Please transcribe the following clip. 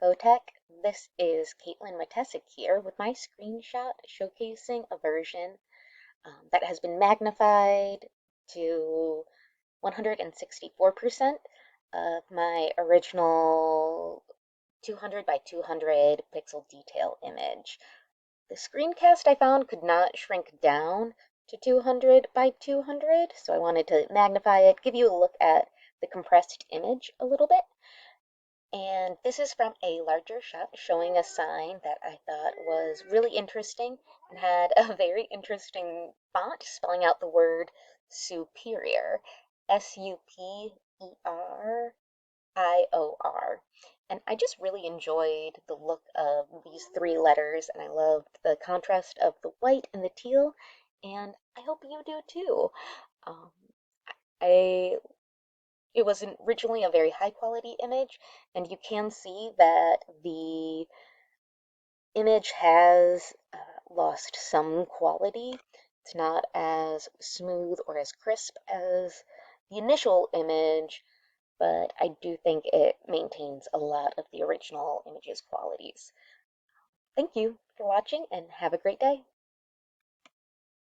Infotech. This is Caitlin Matesic here with my screenshot showcasing a version that has been magnified to 164% of my original 200 by 200 pixel detail image. The screencast I found could not shrink down to 200 by 200, so I wanted to magnify it, give you a look at the compressed image a little bit. And this is from a larger shot showing a sign that I thought was really interesting and had a very interesting font spelling out the word superior. Superior. And I just really enjoyed the look of these three letters, and I loved the contrast of the white and the teal, and I hope you do too. Um, I it was originally a very high quality image, and you can see that the image has lost some quality. It's not as smooth or as crisp as the initial image, but I do think it maintains a lot of the original image's qualities. Thank you for watching and have a great day.